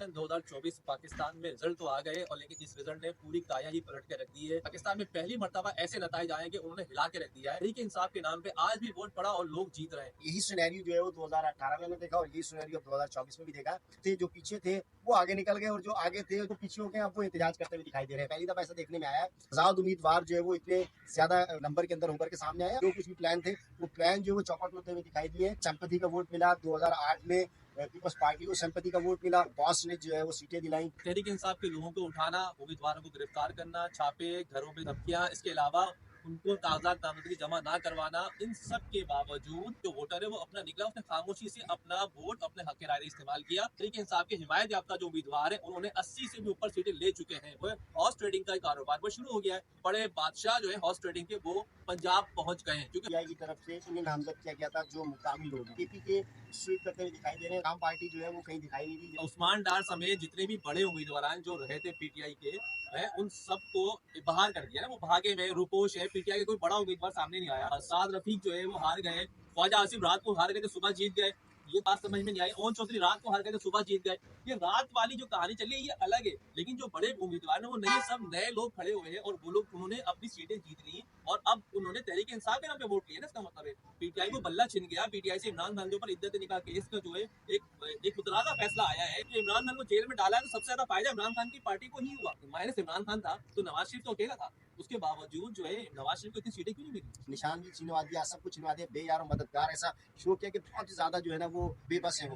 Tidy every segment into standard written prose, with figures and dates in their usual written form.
Election 2024 Pakistan में result तो आ गए और लेकिन इस रिजल्ट ने पूरी काया ही पलट के रख दी है। पाकिस्तान में पहली मर्तबा ऐसे नताइज आए कि उन्होंने हिला के रख दिया है। तहरीक इंसाफ के नाम पे आज भी वोट पड़ा और लोग जीत रहे हैं। यही सिनेरियो जो है वो 2018 में देखा और यही सिनेरियो 2024 में भी देखा। थे जो पीछे थे वो आगे निकल गए और जो आगे थे वो पीछे हो गए, अब वो एहतजाज करते हुए दिखाई दे रहे हैं। पहली दफा ऐसा देखने में आया है। आजाद उम्मीदवार जो है वो इतने ज्यादा नंबर के अंदर उभर के सामने आया। जो कुछ भी प्लान थे वो प्लान जो है वो चौपट होते हुए दिखाई दिए। सिंपैथी का वोट मिला 2008 में, पीपल्स पार्टी को सिंपैथी का वोट मिला। बॉस ने जो है वो सीटें दिलाई। तहरीक इंसाफ के लोगों को उठाना, उम्मीदवारों को गिरफ्तार करना, छापे, घरों पे धमकियां, इसके अलावा उनको कागजात नामजदगी जमा ना करवाना, इन सब के बावजूद जो वोटर है वो अपना निकला, उसने खामोशी से अपना वोट अपने हक राय इस्तेमाल किया। तहरीक इंसाफ के हिमायत याफ्ता जो उम्मीदवार है उन्होंने 80 से भी ऊपर सीटें ले चुके हैं। वो हॉर्स ट्रेडिंग का कारोबार वो शुरू हो गया है। बड़े बादशाह जो है हॉर्स ट्रेडिंग के वो पंजाब पहुंच गए हैं क्योंकि पीआई की तरफ से इन्हें नामजद किया गया था जो मुकामी लोग केपी के स्वीप करते हुए दिखाई दे रहे हैं। आम पार्टी जो है वो कहीं दिखाई नहीं दी। उस्मान डार समेत जितने भी बड़े उम्मीदवार जो रहे थे पीटीआई के है उन सबको बाहर कर दिया ना। वो भागे में रूपोश है, पीटीआई के कोई बड़ा उम्मीदवार सामने नहीं आया। साद रफीक जो है वो हार गए। ख्वाजा आसिफ रात को हार गए थे, सुबह जीत गए। ये बात समझ में नहीं आई। ओन चौधरी रात को हार गए थे, सुबह जीत गए। ये रात वाली जो कहानी चली है ये अलग है, लेकिन जो बड़े उम्मीदवार है वो नहीं, सब नए लोग खड़े हुए हैं और वो लोग उन्होंने अपनी सीटें जीत ली और अब उन्होंने तहरीक इंसाफ के नाम पे वोट लिया ना। इसका मतलब है पीटीआई को बल्ला छिन गया। पीटीआई से इमरान खान के ऊपर इद्दत निकाह केस का जो है एक मुतराजा फैसला आया है कि इमरान खान को जेल में डाला है, तो सबसे ज्यादा फायदा इमरान खान की पार्टी को ही हुआ। माइनस इमरान खान था तो नवाज शरीफ तो अकेला था, उसके बावजूद जो है नवाज शरीफ को इतनी सीटें क्यों नहीं मिली। निशान भी छिनवा दिया, सब कुछ छिनवा दिया। बेयार और मददगार ऐसा शो किया कि बहुत ज्यादा जो है ना वो बेबस है।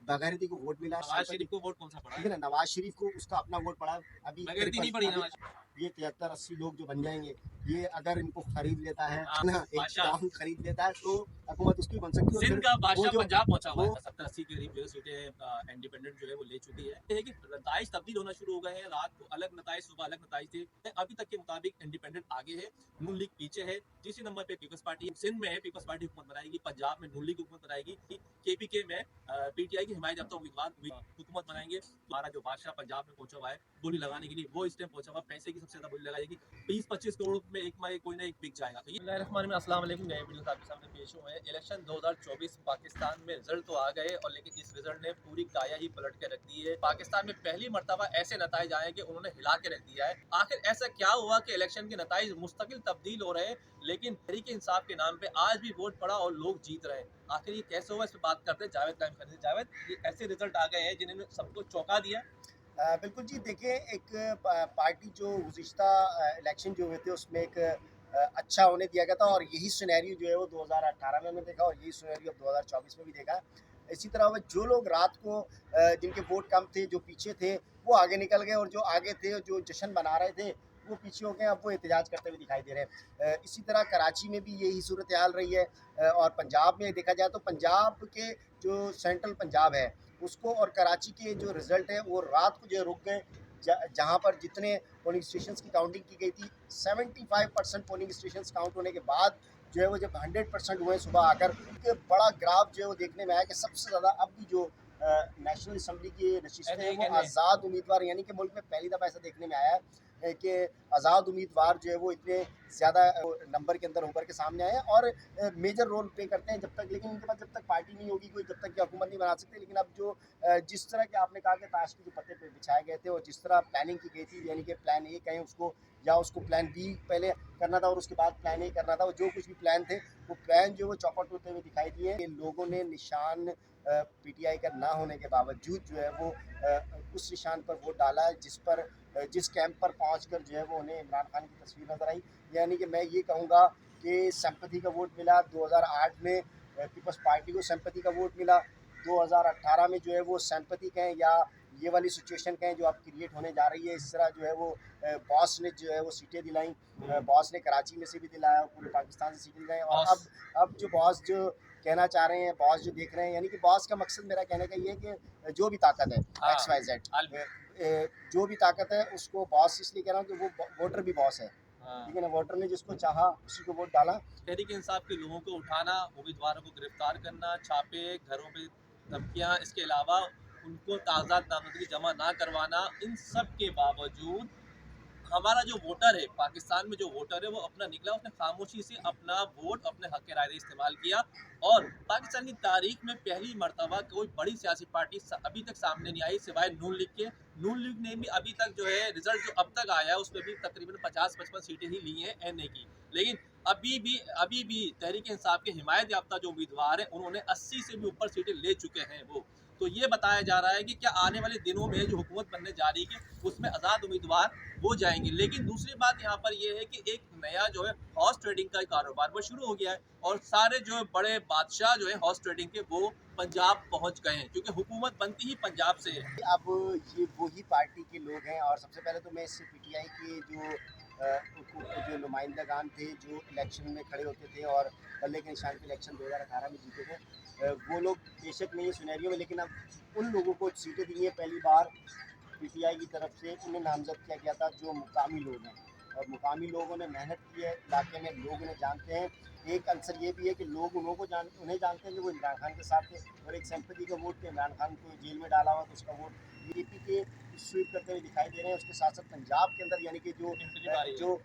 बगैरती को वोट मिला। नवाज शरीफ को वोट कौन सा पड़ा ठीक है ना, नवाज शरीफ को उसका अपना वोट पड़ा। अभी बगैरती नहीं पड़ी नवाज। ये 73-80 लोग जो बन जाएंगे, ये अगर इनको खरीद लेता है ना, एक बादशाह। टाउन खरीद लेता है तो हुकूमत उसकी बन सकती है। सिंध का बादशाह पंजाब पहुंचा हुआ है। वो 70-80 के करीब जो है सीटें इंडिपेंडेंट जो है वो ले चुकी है। ये है कि नताइज तब्दील होना शुरू हो गए हैं। रात को अलग नताइज, सुबह अलग नताइज थे। अभी तक के मुताबिक इंडिपेंडेंट आगे है, नून लीग पीछे है। तीसरे नंबर पे पीपल्स पार्टी सिंध में है, पीपल्स पार्टी हुकूमत बनाएगी। पंजाब में नून लीग हुकूमत बनाएगी। केपीके में पीटीआई की हिमायत याफ्ता उम्मीदवार हुकूमत बनाएंगे। हमारा जो बादशाह पंजाब में पहुंचा हुआ है बोली लगाने के लिए, वो इस टाइम पहुंचा हुआ। पैसे की सबसे ज्यादा बोली लगाएगी। 20-25 करोड़ में एक में कोई ना एक बिक जाएगा। तो अस्सलाम वालेकुम, नए वीडियो आपके सामने पेश हुए हैं। इलेक्शन 2024 पाकिस्तान में रिजल्ट तो आ गए और लेकिन इस रिजल्ट ने पूरी काया ही पलट के रख दी है। पाकिस्तान में पहली मर्तबा ऐसे नताइज आए कि उन्होंने हिला के रख दिया है। आखिर ऐसा क्या हुआ कि इलेक्शन के नताइज मुस्तकिल तब्दील हो रहे हैं, लेकिन तहरीक इंसाफ के नाम पे आज भी वोट पड़ा और लोग जीत रहे हैं। आखिर ये कैसे हुआ, इस पर बात करते हैं जावेद कायम खान से। जावेद, ये ऐसे रिजल्ट आ गए हैं जिन्होंने सबको चौंका दिया। बिल्कुल जी, देखिए एक पार्टी जो गुज़िश्ता इलेक्शन जो हुए थे उसमें एक अच्छा होने दिया गया था और यही सिनेरियो जो है वो 2018 में हमने देखा और यही सिनेरियो अब 2024 में भी देखा। इसी तरह वो जो लोग रात को जिनके वोट कम थे, जो पीछे थे वो आगे निकल गए और जो आगे थे, जो जश्न मना रहे थे वो पीछे हो गए, अब वो एहतजाज करते हुए दिखाई दे रहे हैं। इसी तरह कराची में भी यही सूरत हाल रही है और पंजाब में देखा जाए तो पंजाब के जो सेंट्रल पंजाब है उसको और कराची के जो रिज़ल्ट है वो रात को जो है रुक गए। जहाँ पर जितने पोलिंग स्टेशंस की काउंटिंग की गई थी 75% पोलिंग स्टेशंस काउंट होने के बाद जो है वो जब 100% हुए सुबह आकर, एक बड़ा ग्राफ जो है वो देखने में आया कि सबसे ज़्यादा अब भी जो नेशनल असम्बली की नशिस्तें हैं वो आज़ाद उम्मीदवार, यानी कि मुल्क में पहली दफ़ा ऐसा देखने में आया है कि आज़ाद उम्मीदवार जो है वो इतने ज़्यादा नंबर के अंदर उभर के सामने आए हैं और मेजर रोल प्ले करते हैं। जब तक लेकिन इनके पास जब तक पार्टी नहीं होगी कोई, जब तक कि हुकूमत नहीं बना सकते। लेकिन अब जो जिस तरह के आपने कहा कि ताश के जो पत्ते पे बिछाए गए थे और जिस तरह प्लानिंग की गई थी, यानी कि प्लान ए कहें उसको या उसको प्लान बी पहले करना था और उसके बाद प्लान ए करना था, जो कुछ भी प्लान थे वो प्लान जो वो चौपट होते हुए दिखाई दिए। लोगों ने निशान पीटीआई का ना होने के बावजूद जो है वो उस निशान पर वोट डाला है जिस कैंप पर पहुंचकर जो है वो उन्हें इमरान खान की तस्वीर नजर आई। यानी कि मैं ये कहूँगा कि सिंपैथी का वोट मिला 2008 में, पीपल्स पार्टी को सिंपैथी का वोट मिला। 2018 में जो है वो सिंपैथी कहें या ये वाली सिचुएशन कहें जो अब क्रिएट होने जा रही है, इस तरह जो है वो बॉस ने जो है वो सीटें दिलाई। बॉस ने कराची में से भी दिलाया, पूरे पाकिस्तान से सीटें दिलाई और अब जो बॉस जो कहना चाह रहे हैं, बॉस जो देख रहे हैं, यानी कि बॉस का मकसद मेरा कहने का ये है कि जो भी ताकत है XYZ, जो भी ताकत है उसको बॉस इसलिए कह रहा हूँ कि वो वोटर भी बॉस है। ठीक है ना, वोटर ने जिसको चाहा उसी को वोट डाला। तहरीक इंसाफ के लोगों को उठाना, उम्मीदवारों को गिरफ्तार करना, छापे, घरों पे धमकियां, इसके अलावा उनको कागजात नामजदगी जमा ना करवाना, इन सब के बावजूद हमारा जो वोटर है, पाकिस्तान में जो वोटर है वो अपना निकला, उसने खामोशी से अपना वोट अपने हक के राय इस्तेमाल किया। और पाकिस्तान की तारीख में पहली मर्तबा कोई बड़ी सियासी पार्टी अभी तक सामने नहीं आई सिवाय नून लीग के। नून लीग ने भी अभी तक जो है रिजल्ट जो अब तक आया है उसमें भी तकरीबन 50-55 सीटें ही ली हैं एनए की। लेकिन अभी भी तहरीक इंसाफ के हिमायत याफ्ता जो उम्मीदवार हैं उन्होंने 80 से भी ऊपर सीटें ले चुके हैं वो। तो ये बताया जा रहा है कि क्या आने वाले दिनों में जो हुकूमत बनने जा रही है उसमें आज़ाद उम्मीदवार हो जाएंगे। लेकिन दूसरी बात यहाँ पर यह है कि एक नया जो है हॉर्स ट्रेडिंग का कारोबार वो शुरू हो गया है और सारे जो बड़े बादशाह जो है हॉर्स ट्रेडिंग के वो पंजाब पहुंच गए हैं क्योंकि हुकूमत बनती ही पंजाब से है। अब ये वही पार्टी के लोग हैं और सबसे पहले तो मैं इससे पीटीआई के जो नुमाइंदगान थे जो इलेक्शन में खड़े होते थे और बल्ले के निशान पे इलेक्शन 2018 में जीते थे, वो लोग बेशक नहीं है सिनेरियो में, लेकिन अब उन लोगों को सीटें दी हैं पहली बार पीटीआई की तरफ से, उन्हें नामजद किया गया था जो मुकामी लोग हैं और मुकामी लोगों ने मेहनत की है, इलाके में लोग उन्हें जानते हैं। एक आंसर ये भी है कि लोग उन्हें जानते हैं कि वो इमरान खान के साथ थे और एक सिंपैथी का वोट के इमरान खान को जेल में डाला हुआ तो उसका वोट बीजेपी के स्वीप करते हुए दिखाई दे रहे हैं। उसके साथ साथ पंजाब के अंदर यानी कि जो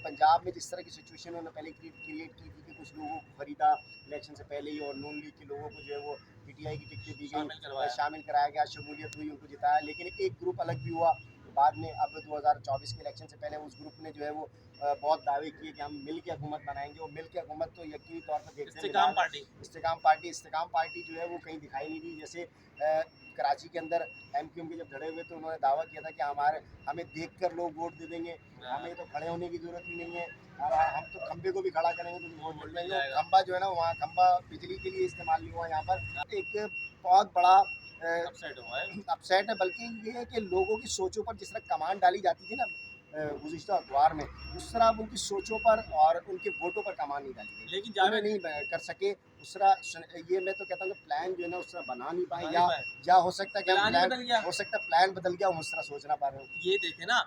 पंजाब में जिस तरह की सिचुएशन उन्होंने पहले क्रिएट की थी कि कुछ लोगों को खरीदा इलेक्शन से पहले ही और नून लीग के लोगों को जो है वो पीटीआई की टिकटें दी गई, शामिल कराया गया, शमूलियत हुई, उनको जिताया। लेकिन एक ग्रुप अलग भी हुआ बाद में, अब 2024 के इलेक्शन से पहले उस ग्रुप ने जो है वो बहुत दावे किए कि हम मिल के हुकूमत बनाएंगे और मिल के हुकूमत तो यकीनी तौर पर देखते हैं इस्तेकाम पार्टी जो है वो कहीं दिखाई नहीं दी। जैसे कराची के अंदर एमक्यूएम के जब खड़े हुए तो उन्होंने दावा किया था कि हमें देखकर लोग वोट दे देंगे, हमें तो खड़े होने की जरूरत ही नहीं है, हम तो खंबे को भी खड़ा करेंगे तो वोट मिल जाएंगे। खंबा जो है ना वहाँ खंबा बिजली के लिए इस्तेमाल नहीं हुआ, यहाँ पर एक बहुत बड़ा अपसेट है। बल्कि ये है कि लोगों की सोचों पर जिस तरह कमान डाली जाती थी ना गुज़िश्ता अखबार में, उस तरह अब उनकी सोचों पर और उनके वोटों पर कमान नहीं डाली गई, लेकिन जावे नहीं कर सके उस तरह। ये मैं तो कहता हूँ कि प्लान जो है ना उस तरह बना नहीं पाए, या हो सकता है कि प्लान बदल गया, हम उस तरह सोच ना पा रहे हो। ये देखे ना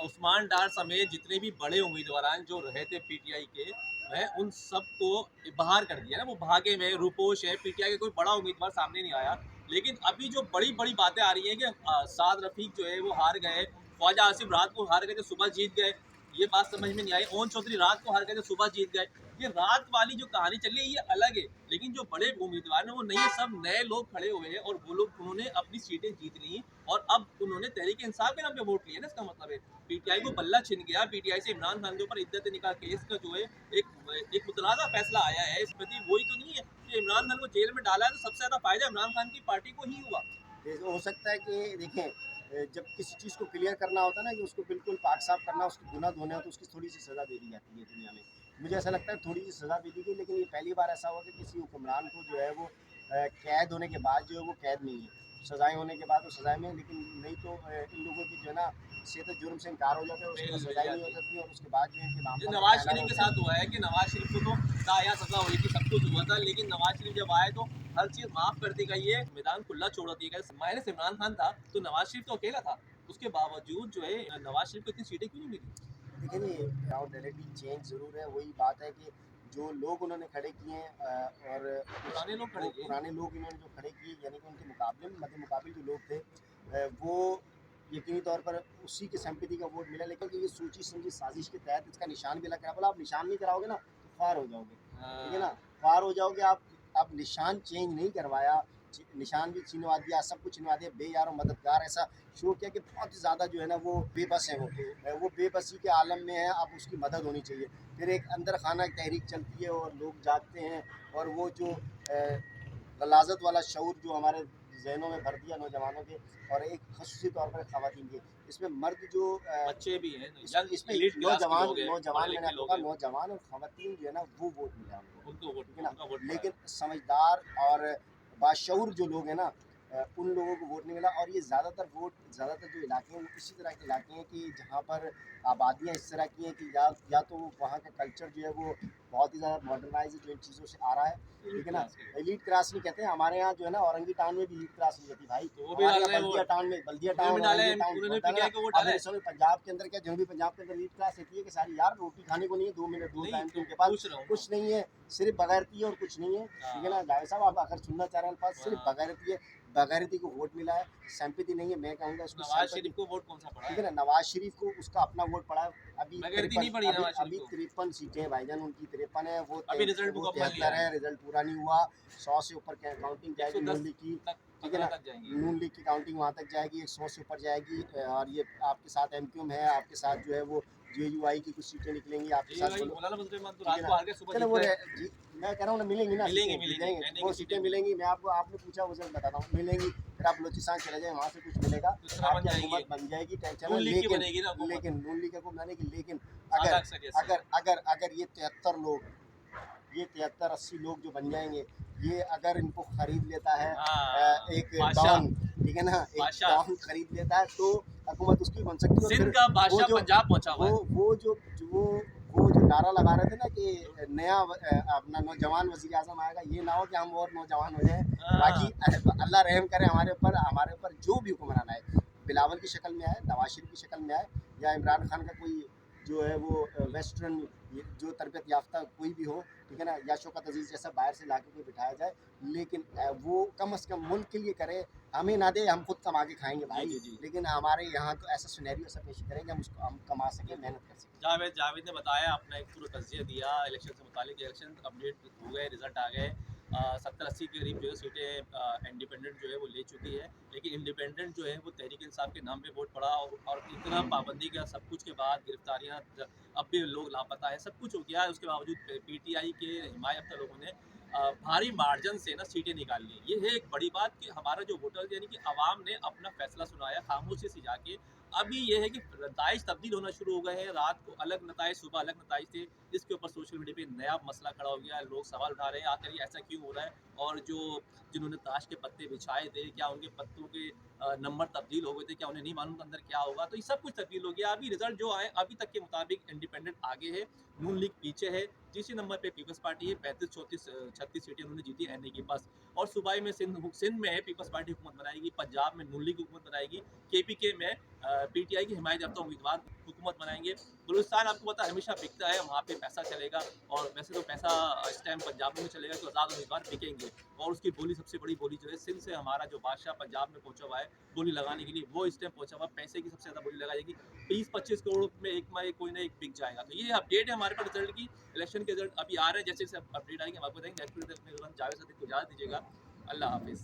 उस्मान डार समेत जितने भी बड़े उम्मीदवार जो रहे थे पीटीआई के वह उन सबको बाहर कर दिया ना, वो भागे में रूपोश है, पीटीआई के कोई बड़ा उम्मीदवार सामने नहीं आया। लेकिन अभी जो बड़ी बड़ी बातें आ रही हैं कि साद रफीक जो है वो हार गए, ख्वाजा आसिफ रात को हार गए थे सुबह जीत गए, ये बात समझ में नहीं आई। ओन चौधरी रात को हार गए थे सुबह जीत गए, ये रात वाली जो कहानी चल रही है ये अलग है। लेकिन जो बड़े उम्मीदवार हैं वो नहीं है, सब नए लोग खड़े हुए हैं और वो लोग उन्होंने अपनी सीटें जीत ली और अब उन्होंने तहरीक इंसाफ के नाम पे वोट लिए ना। इसका मतलब है पीटीआई को बल्ला छिन गया। पीटीआई से इमरान खान के ऊपर इद्दत निकाह केस का जो है एक मुतनाज़ा फैसला आया है। इस प्रति वही तो नहीं है कि इमरान खान को जेल में डाला है तो सबसे ज्यादा फायदा इमरान खान की पार्टी को ही हुआ। हो सकता है कि देखें जब किसी चीज़ को क्लियर करना होता है ना कि उसको बिल्कुल पाक साफ करना, उसके गुनाह धोने हो तो उसकी थोड़ी सी सज़ा दे दी जाती है दुनिया में। मुझे ऐसा लगता है थोड़ी सी सज़ा दे दी गई, लेकिन ये पहली बार ऐसा हुआ कि किसी हुक्मरान को जो है वो कैद होने के बाद जो है वो कैद नहीं है, सज़ाएँ होने के बाद वो सज़ाएँ में। लेकिन नहीं तो इन लोगों की जो है ना से तो जुर्म से इनकार हो जाता है, उसके बाद सज़ाई नहीं हो सकती और उसके बाद जो है इनके मामला नवाज शरीफ के साथ हुआ है कि नवाज शरीफ को तो दाया सजा हुई थी, सब कुछ हुआ था, लेकिन नवाज शरीफ जब आए तो हर चीज माफ कर दी गई है, मैदान खुला छोड़ दिया गया। माइनस इमरान खान था तो नवाज शरीफ तो अकेला था, उसके बावजूद जो है नवाज शरीफ को इतनी सीटें क्यों नहीं मिली? देखिए राउंडेलिटी चेंज ज़रूर है। वही बात है कि जो लोग उन्होंने खड़े किए हैं और पुराने लोग इन्होंने जो खड़े किए यानी कि उनके मुकाबले में मध्य मुकाबिल जो लोग थे वो यकीनी तौर पर उसी के सिंपैथी का वोट मिला। लेकिन ये सोची समझी साजिश के तहत इसका निशान भी लग रहा है। बोला आप निशान नहीं कराओगे ना तो फार हो जाओगे, ठीक है ना, फार हो जाओगे आप निशान चेंज नहीं करवाया, निशान भी छिनवा दिया, सब कुछ छिनवा दिया, बेयार और मददगार ऐसा शो किया कि बहुत ज़्यादा जो है ना वो बेबस है, वो बेबसी के आलम में है। अब उसकी मदद होनी चाहिए। फिर एक अंदर खाना तहरीक चलती है और लोग जागते हैं और वो जो गलाजत वाला शऊर जो हमारे जहनों में भर दिया नौजवानों के, और एक खसूसी तौर पर ख़वातीन के, इसमें मर्द जो बच्चे भी हैं, इसमें नौजवान और ख़वातीन जो है ना वो वोट मिला उनको, ठीक है ना। लेकिन समझदार और बाशऊर जो लोग हैं ना उन लोगों को वोट नहीं मिला। और ये ज़्यादातर जो इलाके हैं वो इसी तरह के इलाके हैं कि जहाँ पर आबादियाँ इस तरह की हैं कि या तो वहाँ का कल्चर जो है वो बहुत ही ज़्यादा मॉडर्नाइज जो इन चीज़ों से आ रहा है, ठीक है ना। एलीट क्लास नहीं कहते हैं, हमारे यहाँ जो है ना औरंगी टाउन में भी एलीट क्लास नहीं रहती भाई, तो वो भी डाल रहे हैं, बल्दिया टाउन पंजाब के अंदर क्या जनूबी पंजाब के अंदर एलीट क्लास रहती है कि सारी यार रोटी खाने को नहीं है, 2 मिनट 2 टाइम के उनके पास कुछ नहीं है, सिर्फ बगैरती है और कुछ नहीं है, ठीक है ना। जावेद साहब आप अगर सुनना चाह रहे हैं अल्फाज, सिर्फ बगैरती है, बगैरती को वोट मिला है, सैंपति नहीं है, मैं कहूँगा इसको नवाज sympathy। शरीफ को वोट कौन सा पड़ा ठीक है? है ना, नवाज शरीफ को उसका अपना वोट पड़ा है। अभी बगैरती नहीं पड़ी नवाज अभी शरीफ को। 53 सीटें हैं भाईजान, उनकी 53 है, वो अभी रिजल्ट वो मुकम्मल नहीं 73 आया है, रिजल्ट पूरा नहीं हुआ। 100 से ऊपर काउंटिंग जाएगी 110 नून लीग की, तक ठीक है 15 ना, तक जाएंगी। नून लीग की काउंटिंग वहाँ तक जाएगी, 100 से ऊपर जाएगी। और ये आपके साथ एमक्यूएम है, आपके साथ जो है वो जेयूआई की कुछ सीटें निकलेंगी आपके जी साथ। भाई बोलो, मौलाना मजहर रहमान तो ठीक है रात ना, को आके सुबह चलो जीत वो गए। मैं कह रहा हूँ ना, मिलेंगी ना मिलेंगी सीटें, मिलेंगी मिलेंगी, कहने वो की सीटें सीटें मिलेंगी। मैं आपको, आपने पूछा वो सब बताता हूँ, मिलेंगी। फिर आप बलूचिस्तान चले जाए, वहाँ से कुछ मिलेगा, दूसरा बन आपकी जाएगी हुकूमत बन जाएगी, टेंशन नून है। लीग की बनेगी ना हुकूमत लेकिन नून लीग को बनेगी, लेकिन सादा अगर अक्सरियत से। अगर अगर अगर ये 73 लोग, ये 73-80 लोग जो बन जाएंगे, ये अगर इनको खरीद लेता है हाँ एक बादशाह डॉन, ठीक है ना, एक बादशाह डॉन खरीद लेता है, तो हुकूमत उसकी बन सकती है। और सिंध फिर का वो बादशाह जो पंजाब पहुंचा हुआ है। वो जो नारा लगा रहे थे ना कि नया अपना नौजवान वजीर आजम आएगा, ये ना हो कि हम और नौजवान हो जाएं। बाकी हाँ अल्लाह रहम करे हमारे ऊपर जो भी हुक्मरान आए, बिलावल की शक्ल में आए, नवाज शरीफ की शक्ल में आए, या इमरान खान का कोई जो है वो वेस्टर्न जो तरबियत याफ्ता कोई भी हो, ठीक है ना, या शौकत अजीज जैसा बाहर से लाके कोई बिठाया जाए, लेकिन वो कम से कम मुल्क के लिए करे, हमें ना दे, हम खुद कमा के खाएंगे जी भाई। जी जी लेकिन हमारे यहाँ तो ऐसा सिनेरियो ऐसा पेश करेंगे, हम उसको हम कमा सके, मेहनत कर सकें। जावेद ने बताया, अपना एक पूरा तज्जिया दिया इलेक्शन से मुतालिक। इलेक्शन अपडेट हो गए, रिजल्ट आ गए। 70-80 के करीब जो है सीटें इंडिपेंडेंट जो है वो ले चुकी है। लेकिन इंडिपेंडेंट जो है वो तहरीक इंसाफ के नाम पे वोट पड़ा, और इतना पाबंदी का सब कुछ के बाद गिरफ्तारियाँ, अब भी लोग लापता है, सब कुछ हो गया है। उसके बावजूद पीटीआई के हिमायत लोगों ने भारी मार्जिन से ना सीटें निकाल ली। ये है एक बड़ी बात कि हमारा जो वोटर यानी कि आवाम ने अपना फैसला सुनाया खामोशी से जाके। अभी ये है कि नताइज तब्दील होना शुरू हो गए हैं। रात को अलग नताइज, सुबह अलग नताइज थे, जिसके ऊपर सोशल मीडिया पे नया मसला खड़ा हो गया है। लोग सवाल उठा रहे हैं आखिर ये ऐसा क्यों हो रहा है, और जिन्होंने ताश के पत्ते बिछाए थे, क्या उनके पत्तों के नंबर तब्दील हो गए थे, क्या उन्हें नहीं मालूम अंदर क्या होगा? तो ये सब कुछ तब्दील हो गया। अभी रिजल्ट जो आए अभी तक के मुताबिक इंडिपेंडेंट आगे है, नून लीग पीछे है। तीसरे नंबर पे पीपल्स पार्टी है, 35-36 सीटें उन्होंने जीती एनए की बस। और सूबाई में सिंध में है पीपल्स पार्टी हुकूमत बनाएगी, पंजाब में नून लीग हुकूमत बनाएगी, केपीके में पीटीआई की हिमायत याफ्ता उम्मीदवार हुकूमत बनाएंगे। बलूचिस्तान आपको पता है हमेशा बिकता है, वहाँ पे पैसा चलेगा। और वैसे तो पैसा इस टाइम पंजाब में चलेगा, तो आज़ाद उम्मीदवार बिकेंगे। और उसकी बोली, सबसे बड़ी बोली जो है सिंध से हमारा जो बादशाह पंजाब में पहुंचा हुआ है बोली लगाने के लिए, वो इस टाइम पहुंचा हुआ, पैसे की सबसे ज़्यादा बोली लगाई जाएगी। 20-25 करोड़ में एक में कोई ना एक बिक जाएगा। तो ये अपडेट है हमारे पास रिजल्ट की। इलेक्शन के रिजल्ट अभी आ रहे हैं, जैसे जैसे अपडेट आएंगे हम आपको देंगे। नेक्स्ट जावेद सदीक को इजाज़त दीजिएगा। अल्लाह हाफिज़।